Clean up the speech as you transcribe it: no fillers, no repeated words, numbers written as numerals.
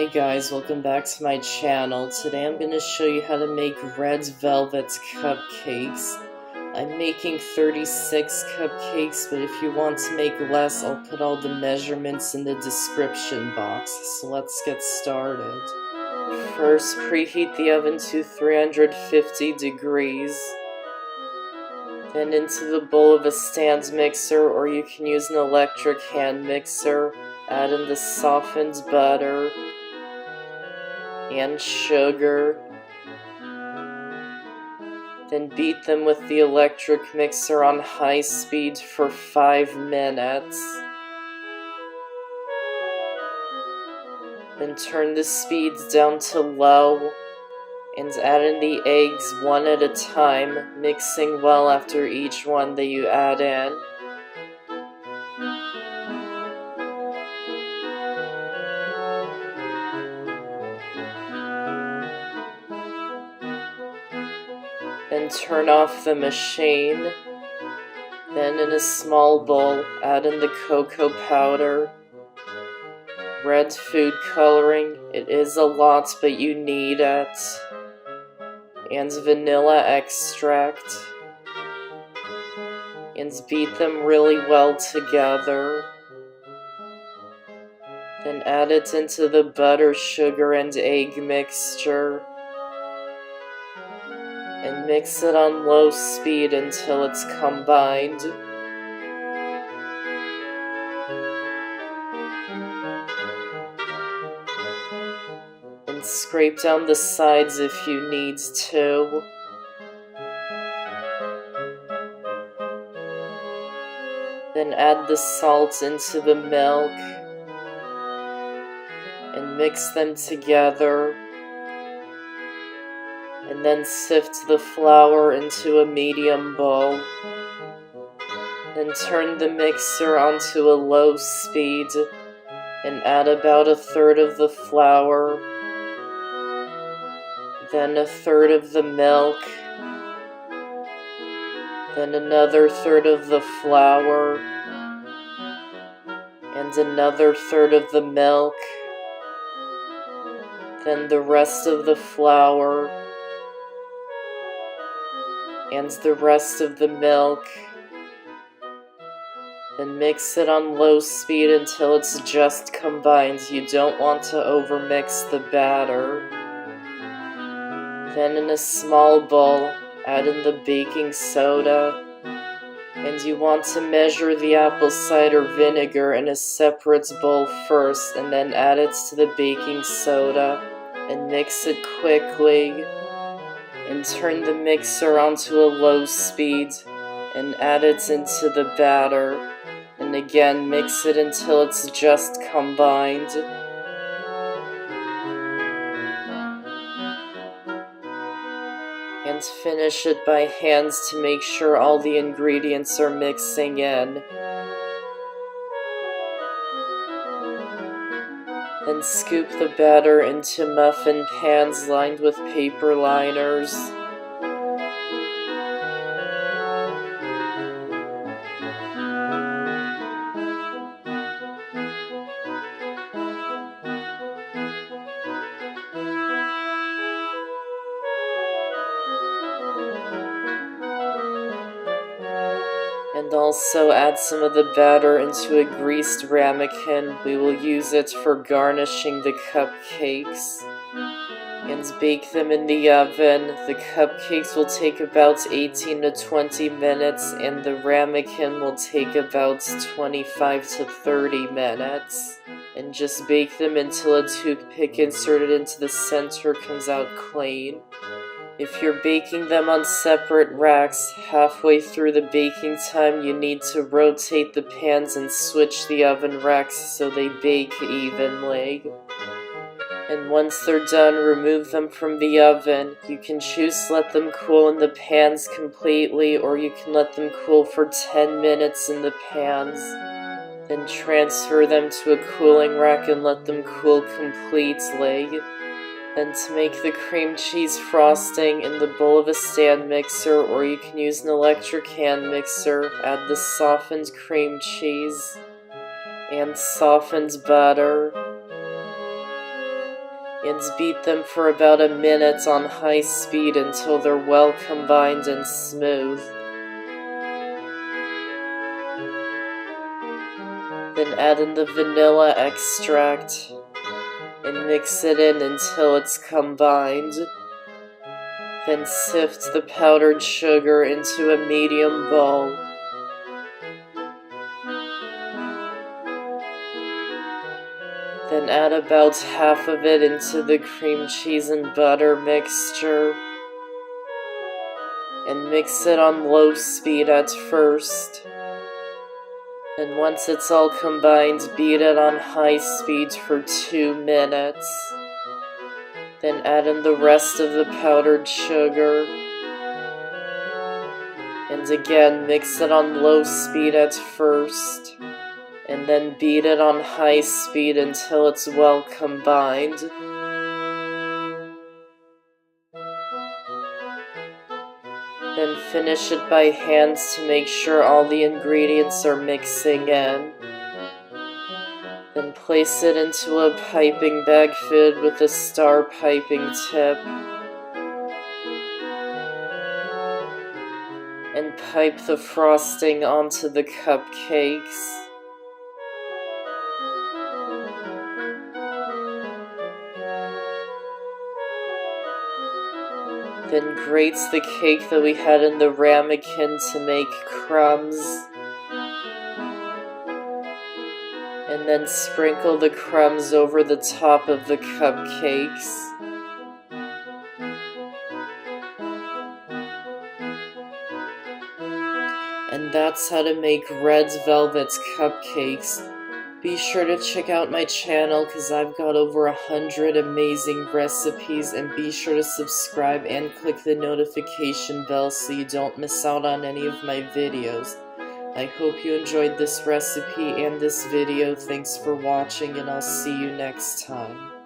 Hi guys, welcome back to my channel. Today I'm going to show you how to make Red Velvet Cupcakes. I'm making 36 cupcakes, but if you want to make less, I'll put all the measurements in the description box. So let's get started. First, preheat the oven to 350 degrees. Then into the bowl of a stand mixer, or you can use an electric hand mixer, add in the softened butter and sugar. Then beat them with the electric mixer on high speed for 5 minutes. Then turn the speed down to low and add in the eggs one at a time, mixing well after each one that you add in. Then turn off the machine. Then in a small bowl, add in the cocoa powder, red food coloring, it is a lot but you need it, and vanilla extract, and beat them really well together. Then add it into the butter, sugar, and egg mixture, and mix it on low speed until it's combined. And scrape down the sides if you need to. Then add the salt into the milk and mix them together. And then sift the flour into a medium bowl. Then turn the mixer onto a low speed and add about a third of the flour, then a third of the milk, then another third of the flour, and another third of the milk, then the rest of the flour, and the rest of the milk. Then mix it on low speed until it's just combined. You don't want to overmix the batter. Then in a small bowl, add in the baking soda, and you want to measure the apple cider vinegar in a separate bowl first, and then add it to the baking soda, and mix it quickly. And turn the mixer onto a low speed and add it into the batter, and again mix it until it's just combined. And finish it by hands to make sure all the ingredients are mixing in. Then scoop the batter into muffin pans lined with paper liners. And also add some of the batter into a greased ramekin. We will use it for garnishing the cupcakes. And bake them in the oven. The cupcakes will take about 18 to 20 minutes, and the ramekin will take about 25 to 30 minutes. And just bake them until a toothpick inserted into the center comes out clean. If you're baking them on separate racks, halfway through the baking time you need to rotate the pans and switch the oven racks so they bake evenly. And once they're done, remove them from the oven. You can choose to let them cool in the pans completely, or you can let them cool for 10 minutes in the pans. Then transfer them to a cooling rack and let them cool completely. Then to make the cream cheese frosting, in the bowl of a stand mixer, or you can use an electric hand mixer, add the softened cream cheese and softened butter. and beat them for about a minute on high speed until they're well combined and smooth. Then add in the vanilla extract and mix it in until it's combined. Then sift the powdered sugar into a medium bowl. Then add about half of it into the cream cheese and butter mixture. And mix it on low speed at first. And once it's all combined, beat it on high speed for 2 minutes. Then add in the rest of the powdered sugar. And again, mix it on low speed at first. And then beat it on high speed until it's well combined. Then finish it by hand to make sure all the ingredients are mixing in. Then place it into a piping bag filled with a star piping tip. And pipe the frosting onto the cupcakes. Then grate the cake that we had in the ramekin to make crumbs. And then sprinkle the crumbs over the top of the cupcakes. And that's how to make Red Velvet Cupcakes. Be sure to check out my channel because I've got over 100 amazing recipes, and be sure to subscribe and click the notification bell so you don't miss out on any of my videos. I hope you enjoyed this recipe and this video. Thanks for watching, and I'll see you next time.